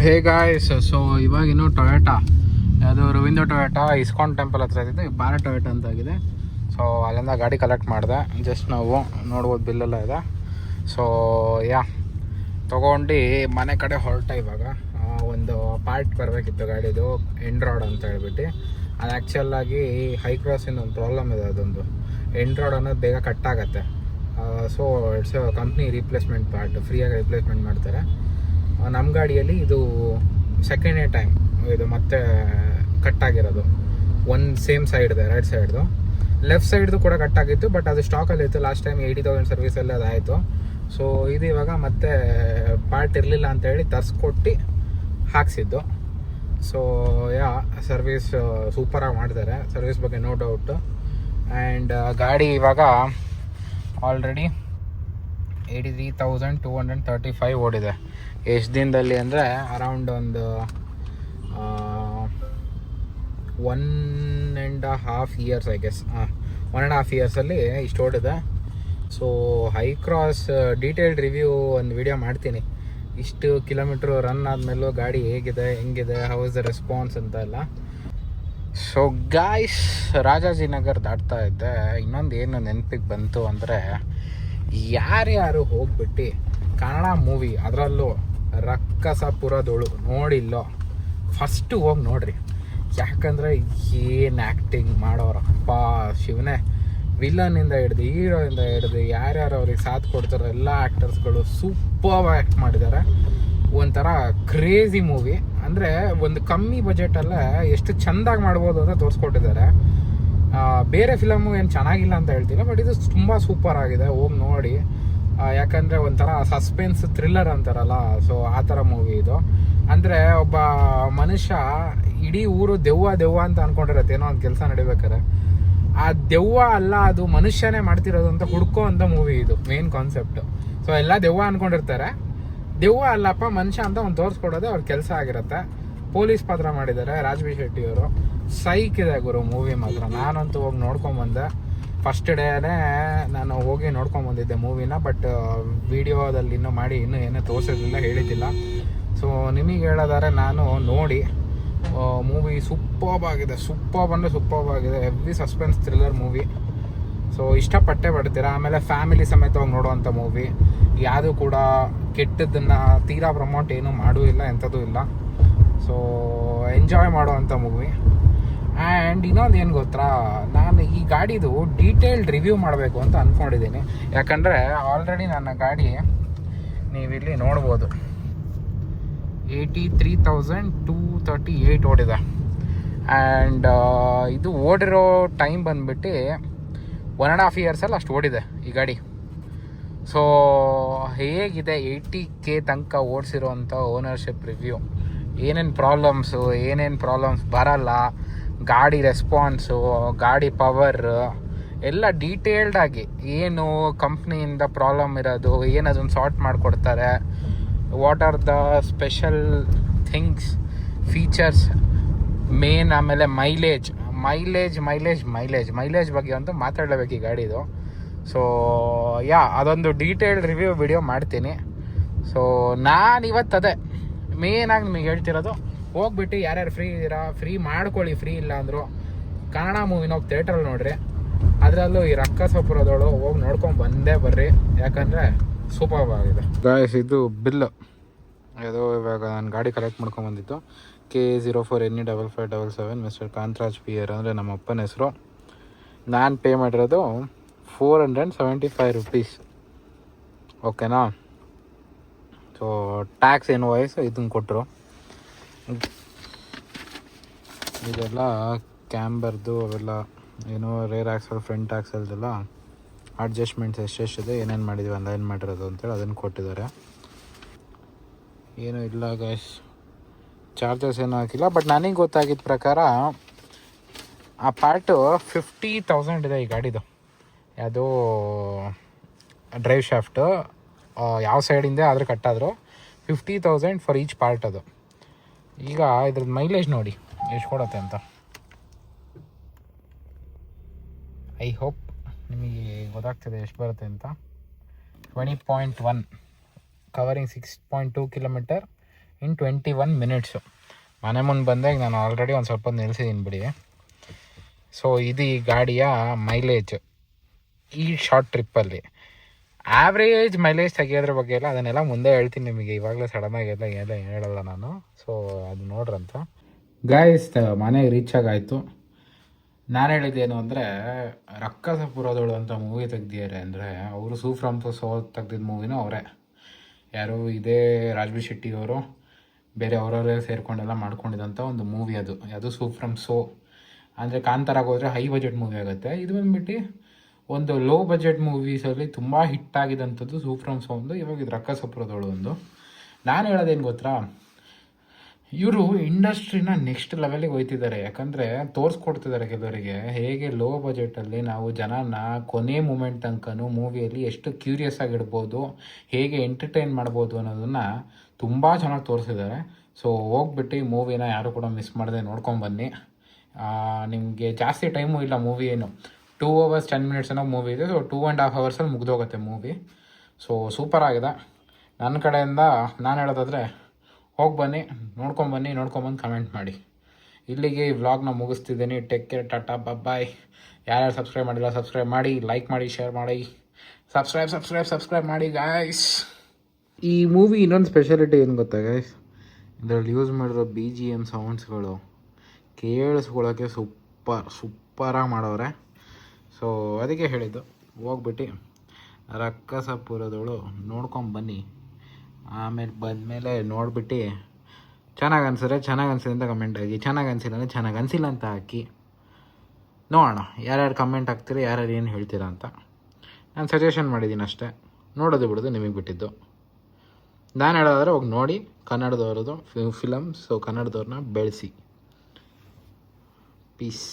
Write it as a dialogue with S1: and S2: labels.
S1: Hey guys, so ಇವಾಗಿನ್ನು Toyota ಅದು Ravindra Toyota ISKCON temple ಹತ್ರ ಇದ್ದಿದ್ದು ಭಾರತ್ ಟೊಯೋಟಾ ಅಂತ ಆಗಿದೆ. ಸೊ ಅಲ್ಲಿಂದ ಗಾಡಿ ಕಲೆಕ್ಟ್ ಮಾಡಿದೆ. ಜಸ್ಟ್ ನಾವು ನೋಡ್ಬೋದು ಬಿಲ್ಲೆಲ್ಲ ಇದೆ. ಸೊ ಯಾ ತೊಗೊಂಡು ಮನೆ ಕಡೆ ಹೊರಟ. ಇವಾಗ ಒಂದು ಪಾರ್ಟ್ ಬರಬೇಕಿತ್ತು ಗಾಡಿದು, ಎಂಡ್ ರಾಡ್ ಅಂತ ಹೇಳ್ಬಿಟ್ಟು. ಅದು ಆ್ಯಕ್ಚುಲಾಗಿ ಹೈ ಕ್ರಾಸಿಂದ ಒಂದು ಪ್ರಾಬ್ಲಮ್ ಇದೆ. ಅದೊಂದು ಎಂಡ್ ರಾಡ್ ಅನ್ನೋದು ಬೇಗ ಕಟ್ ಆಗುತ್ತೆ. So it's company replacement part, ಫ್ರೀಯಾಗಿ ರೀಪ್ಲೇಸ್ಮೆಂಟ್ ಮಾಡ್ತಾರೆ. ನಮ್ಮ ಗಾಡಿಯಲ್ಲಿ ಇದು ಸೆಕೆಂಡೇ ಟೈಮ್ ಇದು ಮತ್ತೆ ಕಟ್ಟಾಗಿರೋದು. ಒಂದು ಸೇಮ್ ಸೈಡ್ದೆ, ರೈಟ್ ಸೈಡ್ದು. ಲೆಫ್ಟ್ ಸೈಡ್ದು ಕೂಡ ಕಟ್ಟಾಗಿತ್ತು, ಬಟ್ ಅದು ಸ್ಟಾಕಲ್ಲಿ ಇತ್ತು. Last time 80,000 ಸರ್ವಿಸಲ್ಲಿ ಅದಾಯಿತು. ಸೊ ಇದು ಇವಾಗ ಮತ್ತೆ ಪಾರ್ಟ್ ಇರಲಿಲ್ಲ ಅಂತೇಳಿ ತರಿಸ್ಕೊಟ್ಟು ಹಾಕ್ಸಿದ್ದು. ಸೊ ಯಾ ಸರ್ವಿಸ್ ಸೂಪರಾಗಿ ಮಾಡ್ತಾರೆ, ಸರ್ವಿಸ್ ಬಗ್ಗೆ ನೋ ಡೌಟು. ಆ್ಯಂಡ್ ಗಾಡಿ ಇವಾಗ ಆಲ್ರೆಡಿ 83,235 ಓಡಿದೆ. ಎಷ್ಟು ದಿನದಲ್ಲಿ ಅಂದರೆ ಅರೌಂಡ್ ಒಂದು 1.5 ಇಯರ್ಸ್ ಐ ಗೆಸ್. 1.5 ಇಯರ್ಸಲ್ಲಿ ಇಷ್ಟು ಓಡಿದೆ. So high cross detailed review ಒಂದು ವಿಡಿಯೋ ಮಾಡ್ತೀನಿ. ಇಷ್ಟು ಕಿಲೋಮೀಟ್ರ್ ರನ್ ಆದಮೇಲೂ ಗಾಡಿ ಹೇಗಿದೆ, ಹೆಂಗಿದೆ, ಹೌ ಇಸ್ ದ ರೆಸ್ಪಾನ್ಸ್ ಅಂತ ಎಲ್ಲ. ಸೊ ಗಾಯ್ಸ್, ರಾಜಾಜಿನಗರ್ ದಾಟ್ತಾ ಇದ್ದೆ. ಇನ್ನೊಂದು ಏನು ನೆನಪಿಗೆ ಬಂತು ಅಂದರೆ, ಯಾರ್ಯಾರು ಹೋಗ್ಬಿಟ್ಟು ಕನ್ನಡ ಮೂವಿ, ಅದರಲ್ಲೂ ರಕ್ಕಸಪುರದೋಳು ನೋಡಿಲ್ಲೋ, ಫಸ್ಟು ಹೋಗಿ ನೋಡ್ರಿ. ಯಾಕಂದರೆ ಏನು ಆ್ಯಕ್ಟಿಂಗ್ ಮಾಡೋರಪ್ಪ ಶಿವನೇ. ವಿಲನ್ನಿಂದ ಹಿಡ್ದು ಹೀರೋಯಿಂದ ಹಿಡ್ದು ಯಾರ್ಯಾರು ಅವ್ರಿಗೆ ಸಾಥ್ ಕೊಡ್ತಾರೋ ಎಲ್ಲ ಆ್ಯಕ್ಟರ್ಸ್ಗಳು ಸೂಪರ್ ಆ್ಯಕ್ಟ್ ಮಾಡಿದ್ದಾರೆ. ಒಂಥರ ಕ್ರೇಜಿ ಮೂವಿ. ಅಂದರೆ ಒಂದು ಕಮ್ಮಿ ಬಜೆಟಲ್ಲೇ ಎಷ್ಟು ಚೆಂದಾಗಿ ಮಾಡ್ಬೋದು ಅಂತ ತೋರಿಸ್ಕೊಟ್ಟಿದ್ದಾರೆ. ಬೇರೆ ಫಿಲಮು ಏನು ಚೆನ್ನಾಗಿಲ್ಲ ಅಂತ ಹೇಳ್ತೀನಿ, ಬಟ್ ಇದು ತುಂಬ ಸೂಪರ್ ಆಗಿದೆ, ಹೋಗಿ ನೋಡಿ. ಯಾಕಂದರೆ ಒಂಥರ ಸಸ್ಪೆನ್ಸ್ ಥ್ರಿಲ್ಲರ್ ಅಂತಾರಲ್ಲ, ಸೊ ಆ ಥರ ಮೂವಿ ಇದು. ಅಂದರೆ ಒಬ್ಬ ಮನುಷ್ಯ ಇಡೀ ಊರು ದೆವ್ವ ಅಂತ ಅಂದ್ಕೊಂಡಿರತ್ತೆ ಏನೋ ಒಂದು ಕೆಲಸ ನಡಿಬೇಕಾರೆ. ಆ ದೆವ್ವ ಅಲ್ಲ, ಅದು ಮನುಷ್ಯನೇ ಮಾಡ್ತಿರೋದು ಅಂತ ಹುಡ್ಕೋ ಅಂತ ಮೂವಿ ಇದು, ಮೇನ್ ಕಾನ್ಸೆಪ್ಟು. ಸೊ ಎಲ್ಲ ದೆವ್ವ ಅಂದ್ಕೊಂಡಿರ್ತಾರೆ, ದೆವ್ವ ಅಲ್ಲಪ್ಪ ಮನುಷ್ಯ ಅಂತ ಒಂದು ತೋರಿಸ್ಕೊಡೋದೇ ಅವ್ರ ಕೆಲಸ ಆಗಿರುತ್ತೆ. ಪೊಲೀಸ್ ಪಾತ್ರ ಮಾಡಿದ್ದಾರೆ ರಾಜ್ಬಿ ಶೆಟ್ಟಿ ಅವರು. ಸೈಕ್ ಇದೆ ಗುರು ಮೂವಿ ಮಾತ್ರ. ನಾನಂತೂ ಹೋಗಿ ನೋಡ್ಕೊಂಬಂದೆ. ಫಸ್ಟ್ ಡೇನೇ ನಾನು ಹೋಗಿ ನೋಡ್ಕೊಂಬಂದಿದ್ದೆ ಮೂವಿನ. ಬಟ್ ವಿಡಿಯೋದಲ್ಲಿ ಇನ್ನೂ ಮಾಡಿ ಇನ್ನೂ ಏನೂ ತೋರಿಸಿರಲಿಲ್ಲ, ಹೇಳಿದ್ದಿಲ್ಲ. ಸೊ ನಿಮಗೆ ಹೇಳೋದಾದ್ರೆ ನಾನು ನೋಡಿ, ಮೂವಿ ಸೂಪರ್ಬ್ ಆಗಿದೆ. ಸೂಪರ್ಬ್ ಆಗಿದೆ. Heavy suspense thriller movie. So ಇಷ್ಟಪಟ್ಟೆ ಪಡ್ತೀರಾ. ಆಮೇಲೆ ಫ್ಯಾಮಿಲಿ ಸಮೇತವಾಗಿ ನೋಡುವಂಥ ಮೂವಿ. ಯಾವುದೂ ಕೂಡ ಕೆಟ್ಟದ್ದನ್ನು ತೀರಾ ಪ್ರಮೋಟ್ ಏನೂ ಮಾಡೂ ಇಲ್ಲ, ಎಂಥದ್ದು ಇಲ್ಲ. ಸೊ ಎಂಜಾಯ್ ಮಾಡುವಂಥ ಮೂವಿ. ಆ್ಯಂಡ್ ಇನ್ನೊಂದು ಏನು ಗೊತ್ತಾ, ನಾನು ಈ ಗಾಡಿದು ಡೀಟೇಲ್ಡ್ ರಿವ್ಯೂ ಮಾಡಬೇಕು ಅಂತ ಅಂದ್ಕೊಂಡಿದ್ದೀನಿ. ಯಾಕಂದರೆ ಆಲ್ರೆಡಿ ನನ್ನ ಗಾಡಿ ನೀವಿಲ್ಲಿ ನೋಡ್ಬೋದು, 83,238 ಓಡಿದೆ. ಆ್ಯಂಡ್ ಇದು ಓಡಿರೋ ಟೈಮ್ ಬಂದುಬಿಟ್ಟು 1.5 ಇಯರ್ಸಲ್ಲಿ ಅಷ್ಟು ಓಡಿದೆ ಈ ಗಾಡಿ. ಸೊ ಹೇಗಿದೆ 80K ತನಕ ಓಡಿಸಿರೋವಂಥ ಓನರ್ಶಿಪ್ ರಿವ್ಯೂ, ಏನೇನು ಪ್ರಾಬ್ಲಮ್ಸ್ ಬರಲ್ಲ, ಗಾಡಿ ರೆಸ್ಪಾನ್ಸು, ಗಾಡಿ ಪವರ್ ಎಲ್ಲ ಡೀಟೇಲ್ಡಾಗಿ, ಏನು ಕಂಪ್ನಿಯಿಂದ ಪ್ರಾಬ್ಲಮ್ ಇರೋದು, ಏನು ಅದನ್ನು ಸಾರ್ಟ್ ಮಾಡಿಕೊಡ್ತಾರೆ, what are the special things, features main. ಆಮೇಲೆ ಮೈಲೇಜ್ ಬಗ್ಗೆ ಅಂತೂ ಮಾತಾಡಲೇಬೇಕು ಈ ಗಾಡಿದು. ಸೊ ಯಾ ಅದೊಂದು ಡೀಟೇಲ್ಡ್ ರಿವ್ಯೂ ವಿಡಿಯೋ ಮಾಡ್ತೀನಿ. ಸೊ ನಾನು ಇವತ್ತು ಅದೇ ಮೇನಾಗಿ ನಿಮಗೆ ಹೇಳ್ತಿರೋದು, ಹೋಗ್ಬಿಟ್ಟು ಯಾರ್ಯಾರು ಫ್ರೀ ಇದ್ದೀರಾ ಫ್ರೀ ಮಾಡ್ಕೊಳ್ಳಿ. ಫ್ರೀ ಇಲ್ಲ ಅಂದರು ಕನ್ನಡ ಮೂವಿನ ಹೋಗಿ ಥಿಯೇಟ್ರಲ್ಲಿ ನೋಡ್ರಿ. ಅದರಲ್ಲೂ ಈ ರಕ್ಕಸಪುರದೋಳು ಹೋಗಿ ನೋಡ್ಕೊಂಡು ಬಂದೇ ಬರ್ರಿ, ಯಾಕಂದರೆ ಸೂಪರ್ ಆಗಿದೆ. ಗಾಯ್ಸ್, ಇದು ಬಿಲ್ಲು ಅದು ಇವಾಗ ನಾನು ಗಾಡಿ ಕಲೆಕ್ಟ್ ಮಾಡ್ಕೊಂಬಂದಿತ್ತು. KA04NE5577 ಮಿಸ್ಟರ್ ಕಾಂತರಾಜ್ PR ಅಂದರೆ ನಮ್ಮ ಅಪ್ಪನ ಹೆಸರು. ನಾನು ಪೇ ಮಾಡಿರೋದು 475 ರುಪೀಸ್. ಓಕೆನಾ? ಸೊ ಟ್ಯಾಕ್ಸ್ ಇನ್ವಾಯ್ಸ್ ಇದನ್ನು ಕೊಟ್ಟರು. ಇದೆಲ್ಲ ಕ್ಯಾಂಬರ್ದು ಅವೆಲ್ಲ ಏನೋ ರೇರ್ ಆಕ್ಸಲ್, ಫ್ರಂಟ್ ಆಕ್ಸಲ್ದೆಲ್ಲ ಅಡ್ಜಸ್ಟ್ಮೆಂಟ್ಸ್ ಎಷ್ಟೆಷ್ಟಿದೆ, ಏನೇನು ಮಾಡಿದ್ವಿ ಅಲೈನ್ ಮಾಡಿರೋದು ಅಂತೇಳಿ ಅದನ್ನು ಕೊಟ್ಟಿದ್ದಾರೆ. ಏನೂ ಇಲ್ಲ ಗೈಸ್, ಚಾರ್ಜಸ್ ಏನೂ ಹಾಕಿಲ್ಲ. ಬಟ್ ನನಗೆ ಗೊತ್ತಾಗಿದ್ದ ಪ್ರಕಾರ ಆ ಪಾರ್ಟು 50,000 ಇದೆ ಈ ಗಾಡಿದು. ಯಾವುದೋ ಡ್ರೈವ್ ಶಾಫ್ಟು ಯಾವ ಸೈಡಿಂದ ಆದರೂ ಕಟ್ಟಾದರೂ 50,000 ಫಾರ್ ಈಚ್ ಪಾರ್ಟ್. ಅದು ಈಗ ಇದ್ರದ್ದು ಮೈಲೇಜ್ ನೋಡಿ ಎಷ್ಟು ಕೊಡುತ್ತೆ ಅಂತ. ಐ ಹೋಪ್ ನಿಮಗೆ ಗೊತ್ತಾಗ್ತದೆ ಎಷ್ಟು ಬರುತ್ತೆ ಅಂತ. 20.1 ಕವರಿಂಗ್ 6.2 ಕಿಲೋಮೀಟರ್ ಇನ್ 21 ಮಿನಿಟ್ಸು. ಮನೆ ಮುಂದೆ ಬಂದಾಗ ನಾನು ಆಲ್ರೆಡಿ ಒಂದು ಸ್ವಲ್ಪ ನಿಲ್ಸಿದ್ದೀನಿ ಬಿಡಿ. ಸೊ ಇದು ಈ ಗಾಡಿಯ ಮೈಲೇಜ್ ಈ ಶಾರ್ಟ್ ಟ್ರಿಪ್ಪಲ್ಲಿ. ಆವ್ರೇಜ್ ಮೈಲೇಜ್ ತೆಗಿಯೋದ್ರ ಬಗ್ಗೆ ಎಲ್ಲ ಅದನ್ನೆಲ್ಲ ಮುಂದೆ ಹೇಳ್ತೀನಿ ನಿಮಗೆ, ಇವಾಗಲೇ ಸಡನ್ನಾಗಿ ಎಲ್ಲ ಹೇಳಲ್ಲ ನಾನು. ಸೊ ಅದು ನೋಡ್ರಂತ ಗಾಯ್ಸ್. ಮನೆಗೆ ರೀಚ್ ಆಗಾಯಿತು. ನಾನು ಹೇಳಿದ್ದೇನು ಅಂದರೆ, ರಕ್ಕಸಪುರದೋಳು ಅಂತ ಮೂವಿ ತೆಗ್ದಿದ್ದಾರೆ ಅಂದರೆ ಅವರು ಸೂ ಫ್ರಮ್ ಸೋ ತೆಗ್ದಿದ್ದ ಮೂವಿನೂ ಅವರೇ. ಯಾರು ಇದೇ ರಾಜ್ಬಿ ಶೆಟ್ಟಿಯವರು ಬೇರೆ ಅವರವರೇ ಸೇರ್ಕೊಂಡೆಲ್ಲ ಮಾಡ್ಕೊಂಡಿದ್ದಂಥ ಒಂದು ಮೂವಿ ಅದು ಸೂ ಫ್ರಮ್ ಸೋ. ಅಂದರೆ ಕಾಂತಾರಾಗ ಹೋದರೆ ಹೈ ಬಜೆಟ್ ಮೂವಿ ಆಗುತ್ತೆ. ಇದು ಬಂದ್ಬಿಟ್ಟು ಒಂದು ಲೋ ಬಜೆಟ್ ಮೂವೀಸಲ್ಲಿ ತುಂಬ ಹಿಟ್ ಆಗಿದ್ದಂಥದ್ದು ಸೂ ಫ್ರಮ್ ಸೋ ಒಂದು. ಇವಾಗ ಇದು ರಕ್ಕಸಪುರದೋಳು ಒಂದು. ನಾನು ಹೇಳೋದೇನು ಗೊತ್ತಾ, ಇವರು ಇಂಡಸ್ಟ್ರಿನ ನೆಕ್ಸ್ಟ್ ಲೆವೆಲಿಗೆ ಹೋಯ್ತಿದ್ದಾರೆ. ಯಾಕಂದರೆ ತೋರಿಸ್ಕೊಡ್ತಿದ್ದಾರೆ ಕೆಲವರಿಗೆ ಹೇಗೆ ಲೋ ಬಜೆಟಲ್ಲಿ ನಾವು ಜನನ ಕೊನೆ ಮೂಮೆಂಟ್ ತನಕನೂ ಮೂವಿಯಲ್ಲಿ ಎಷ್ಟು ಕ್ಯೂರಿಯಸ್ ಆಗಿಡ್ಬೋದು, ಹೇಗೆ ಎಂಟರ್ಟೈನ್ ಮಾಡ್ಬೋದು ಅನ್ನೋದನ್ನು ತುಂಬ ಚೆನ್ನಾಗಿ ತೋರಿಸಿದ್ದಾರೆ. ಸೊ ಹೋಗ್ಬಿಟ್ಟು ಈ ಮೂವಿನ ಯಾರು ಕೂಡ ಮಿಸ್ ಮಾಡದೆ ನೋಡ್ಕೊಂಬನ್ನಿ. ನಿಮಗೆ ಜಾಸ್ತಿ ಟೈಮು ಇಲ್ಲ, ಮೂವಿ ಏನು 2 hours 10 minutes ಅನ್ನೋ ಮೂವಿ ಇದೆ. ಸೊ 2.5 hours ಮುಗಿದೋಗುತ್ತೆ ಮೂವಿ. ಸೊ ಸೂಪರ್ ಆಗಿದೆ. ನನ್ನ ಕಡೆಯಿಂದ ನಾನು ಹೇಳೋದಾದರೆ ಹೋಗಿ ಬನ್ನಿ, ನೋಡ್ಕೊಂಬಂದು ಕಮೆಂಟ್ ಮಾಡಿ. ಇಲ್ಲಿಗೆ ಈ ವ್ಲಾಗ್ನ ಮುಗಿಸ್ತಿದ್ದೀನಿ. ಟೇಕ್ ಕೇರ್, ಟಾಟಾ, ಬಾಯ್. ಯಾರ್ಯಾರು ಸಬ್ಸ್ಕ್ರೈಬ್ ಮಾಡಿಲ್ಲ ಸಬ್ಸ್ಕ್ರೈಬ್ ಮಾಡಿ, ಲೈಕ್ ಮಾಡಿ, ಶೇರ್ ಮಾಡಿ, ಸಬ್ಸ್ಕ್ರೈಬ್ ಮಾಡಿ ಗಾಯ್ಸ್. ಈ ಮೂವಿ ಇನ್ನೊಂದು ಸ್ಪೆಷಾಲಿಟಿ ಏನು ಗೊತ್ತಾ ಗಾಯ್ಸ್, ಇದರಲ್ಲಿ ಯೂಸ್ ಮಾಡಿರೋ BGM ಸೌಂಡ್ಸ್ಗಳು ಕೇಳಿಸ್ಕೊಳ್ಳೋಕ್ಕೆ ಸೂಪರಾಗಿ ಮಾಡವ್ರೆ. ಸೊ ಅದಕ್ಕೆ ಹೇಳಿದ್ದು, ಹೋಗ್ಬಿಟ್ಟು ರಕ್ಕಸಪುರದವಳು ನೋಡ್ಕೊಂಬನ್ನಿ. ಆಮೇಲೆ ಬಂದಮೇಲೆ ನೋಡ್ಬಿಟ್ಟು ಚೆನ್ನಾಗಿ ಅನಿಸಿದೆ ಅಂತ ಕಮೆಂಟ್ ಹಾಕಿ, ಚೆನ್ನಾಗಿ ಅನಿಸಿಲ್ಲ ಅಂತ ಹಾಕಿ. ನೋಡೋಣ ಯಾರ್ಯಾರು ಕಮೆಂಟ್ ಹಾಕ್ತೀರಿ, ಯಾರ್ಯಾರು ಏನು ಹೇಳ್ತೀರಾ ಅಂತ. ನಾನು ಸಜೆಷನ್ ಮಾಡಿದ್ದೀನಿ ಅಷ್ಟೇ, ನೋಡೋದು ಬಿಡೋದು ನಿಮಗೆ ಬಿಟ್ಟಿದ್ದು. ನಾನು ಹೇಳೋದಾದ್ರೆ ಹೋಗಿ ನೋಡಿ, ಕನ್ನಡದವ್ರದ್ದು ಫಿಲಮ್. ಸೊ ಕನ್ನಡದವ್ರನ್ನ ಬೆಳೆಸಿ. ಪೀಸ್.